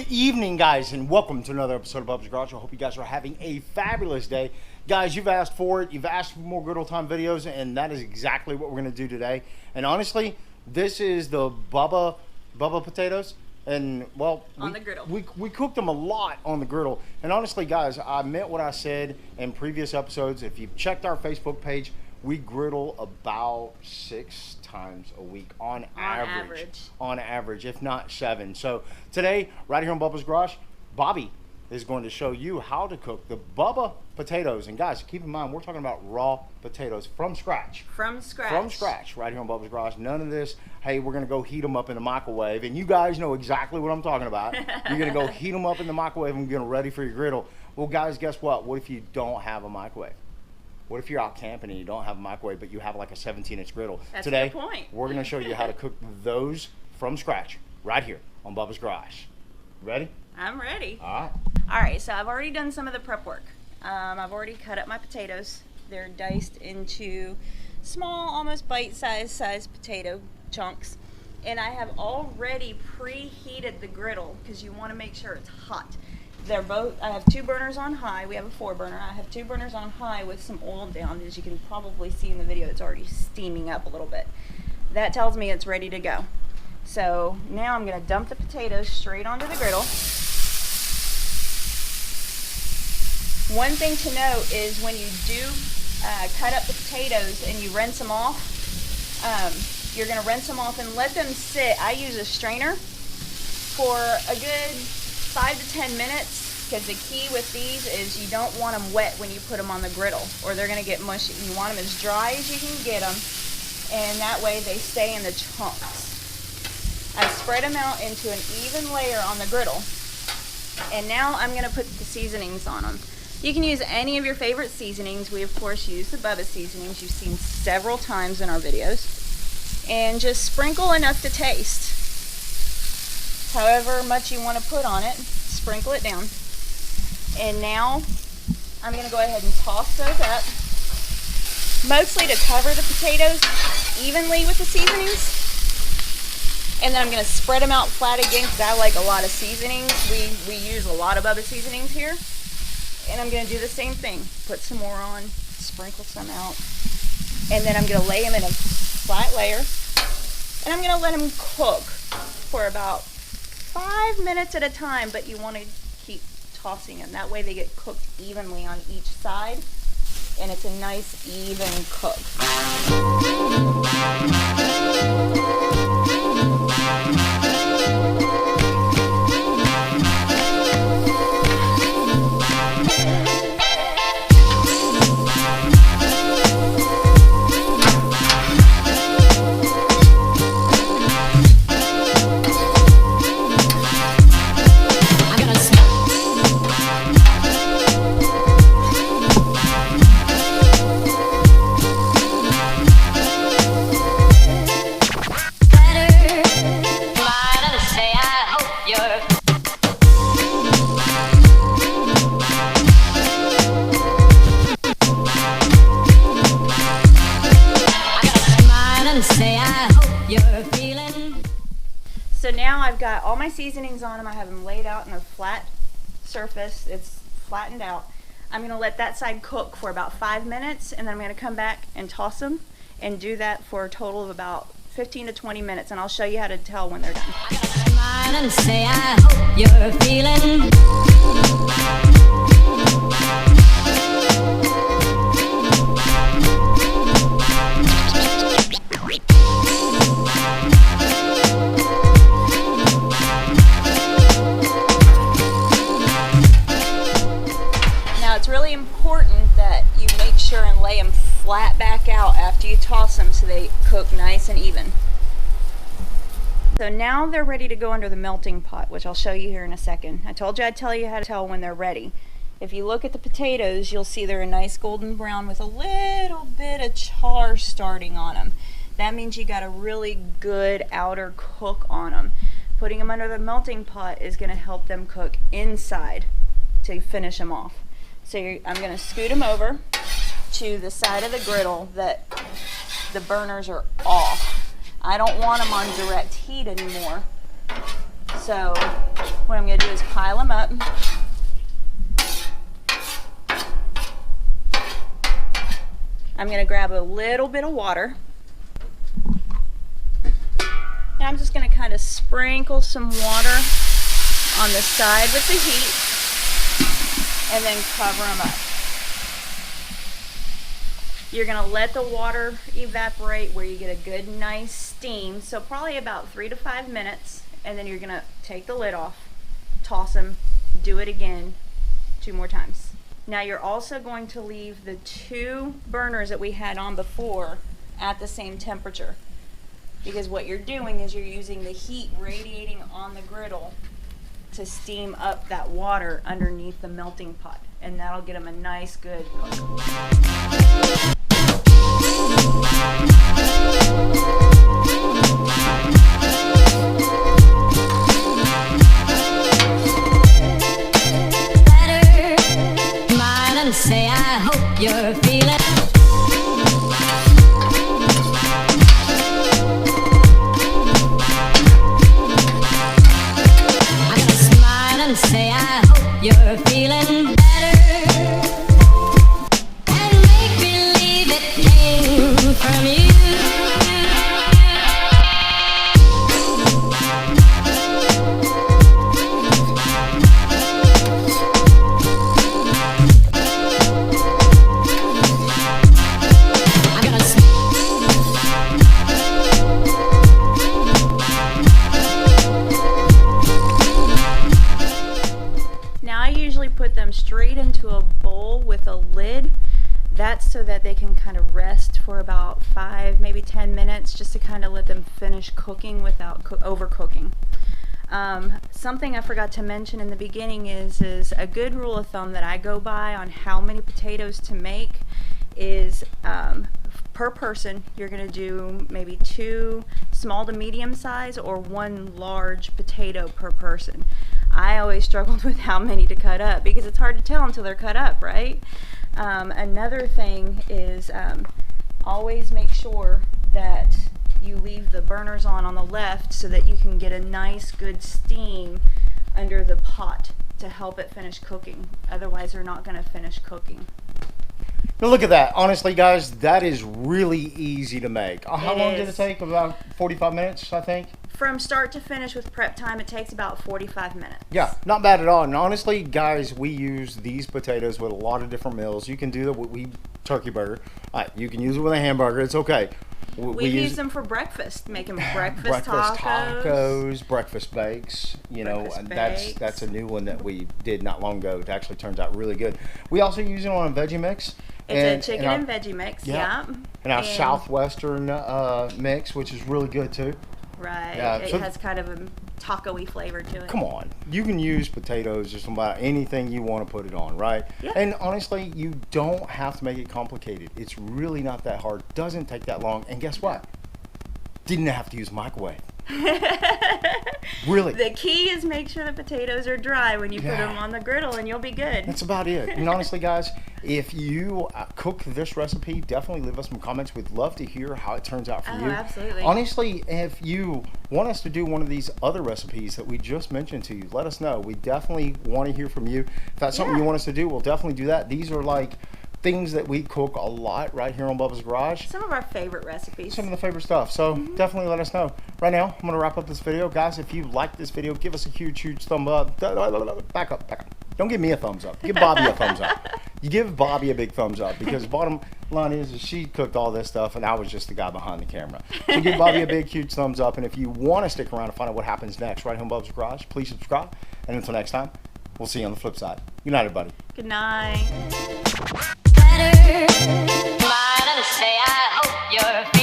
Good evening, guys, and welcome to another episode of Bubba's Garage. I hope you guys are having a fabulous day. Guys, you've asked for it. You've asked for more Griddle Time videos, and that is exactly what we're going to do today. And honestly, this is the Bubba potatoes. And, well, on the griddle. We cooked them a lot on the griddle. And honestly, guys, I meant what I said in previous episodes. If you've checked our Facebook page, we griddle about 6 times a week on average, if not 7. So today, right here on Bubba's Garage, Bobbie is going to show you how to cook the Bubba potatoes. And guys, keep in mind, we're talking about raw potatoes from scratch. From scratch, right here on Bubba's Garage. None of this, hey, we're going to go heat them up in the microwave. And you guys know exactly what I'm talking about. You're going to go heat them up in the microwave and get them ready for your griddle. Well, guys, guess what? What if you don't have a microwave? What if you're out camping and you don't have a microwave, but you have like a 17-inch griddle? That's Today, a good point. We're going to show you how to cook those from scratch right here on Bubba's Garage. Ready? I'm ready. All right, so I've already done some of the prep work. I've already cut up my potatoes. They're diced into small, almost bite-sized potato chunks. And I have already preheated the griddle because you want to make sure it's hot. They're both, I have 2 burners on high. We have a 4-burner. I have 2 burners on high with some oil down. As you can probably see in the video, it's already steaming up a little bit. That tells me it's ready to go. So now I'm going to dump the potatoes straight onto the griddle. One thing to note is when you do cut up the potatoes and you rinse them off, you're going to rinse them off and let them sit. I use a strainer for a good 5 to 10 minutes, because the key with these is you don't want them wet when you put them on the griddle or they're going to get mushy. You want them as dry as you can get them, and that way they stay in the chunks. I spread them out into an even layer on the griddle, and now I'm going to put the seasonings on them. You can use any of your favorite seasonings. We of course use the Bubba seasonings you've seen several times in our videos, and just sprinkle enough to taste. However much you want to put on it, sprinkle it down. And now I'm going to go ahead and toss those up, mostly to cover the potatoes evenly with the seasonings. And then I'm going to spread them out flat again because I like a lot of seasonings. We use a lot of Bubba seasonings here. And I'm going to do the same thing. Put some more on, sprinkle some out. And then I'm going to lay them in a flat layer. And I'm going to let them cook for about 5 minutes at a time, but you want to keep tossing them. That way they get cooked evenly on each side, and it's a nice even cook. So now I've got all my seasonings on them. I have them laid out in a flat surface. It's flattened out. I'm going to let that side cook for about 5 minutes, and then I'm going to come back and toss them and do that for a total of about 15 to 20 minutes, and I'll show you how to tell when they're done. I gotta smile and say I hope you're feeling. It's really important that you make sure and lay them flat back out after you toss them so they cook nice and even. So now they're ready to go under the melting pot, which I'll show you here in a second. I told you I'd tell you how to tell when they're ready. If you look at the potatoes, you'll see they're a nice golden brown with a little bit of char starting on them. That means you got a really good outer cook on them. Putting them under the melting pot is going to help them cook inside to finish them off. So I'm going to scoot them over to the side of the griddle that the burners are off. I don't want them on direct heat anymore. So what I'm going to do is pile them up. I'm going to grab a little bit of water. And I'm just going to kind of sprinkle some water on the side with the heat and then cover them up. You're going to let the water evaporate where you get a good nice steam, so probably about 3 to 5 minutes, and then you're going to take the lid off, toss them, do it again 2 more times. Now you're also going to leave the 2 burners that we had on before at the same temperature, because what you're doing is you're using the heat radiating on the griddle to steam up that water underneath the melting pot, and that'll get them a nice good cook. Better smile and say I hope you're feeling. I gotta smile and say I hope you're feeling better, and make believe it came from you. Now I usually put them straight into a bowl with a lid. That's so that they can kind of rest for about 5, maybe 10 minutes, just to kind of let them finish cooking without overcooking. Something I forgot to mention in the beginning is a good rule of thumb that I go by on how many potatoes to make is per person, you're going to do maybe 2 small to medium size or 1 large potato per person. I always struggled with how many to cut up because it's hard to tell until they're cut up, right? Another thing is always make sure that you leave the burners on the left so that you can get a nice good steam under the pot to help it finish cooking. Otherwise they're not going to finish cooking. Now look at that. Honestly, guys, that is really easy to make. How long did it take? About 45 minutes, I think? From start to finish with prep time, it takes about 45 minutes. Yeah, not bad at all. And honestly, guys, we use these potatoes with a lot of different meals. You can do the turkey burger. You can use it with a hamburger. It's okay. We use them for breakfast, making breakfast tacos, breakfast bakes. You know, and bakes. that's a new one that we did not long ago. It actually turns out really good. We also use it on a veggie mix. It's a chicken and veggie mix, yeah. And our southwestern mix, which is really good too. Right. Yeah, it has kind of a taco-y flavor to it. Come on. You can use potatoes just about anything you want to put it on, right? Yeah. And honestly, you don't have to make it complicated. It's really not that hard. Doesn't take that long. And guess what? Didn't have to use a microwave. Really. The key is make sure the potatoes are dry when you put them on the griddle, and you'll be good. That's about it. And honestly, guys, if you cook this recipe, definitely leave us some comments. We'd love to hear how it turns out for you. Absolutely. Honestly, if you want us to do one of these other recipes that we just mentioned to you, let us know. We definitely want to hear from you. If that's something you want us to do, we'll definitely do that. These are like things that we cook a lot right here on Bubba's Garage. Some of our favorite recipes. Some of the favorite stuff. So definitely let us know. Right now, I'm going to wrap up this video. Guys, if you like this video, give us a huge, huge thumb up. Back up. Don't give me a thumbs up. Give Bobbie a thumbs up. You give Bobbie a big thumbs up because bottom line is she cooked all this stuff and I was just the guy behind the camera. So give Bobbie a big, huge thumbs up. And if you want to stick around and find out what happens next right here on Bubba's Garage, please subscribe. And until next time, we'll see you on the flip side. Good night, everybody. Good night. Better smile and say I hope you're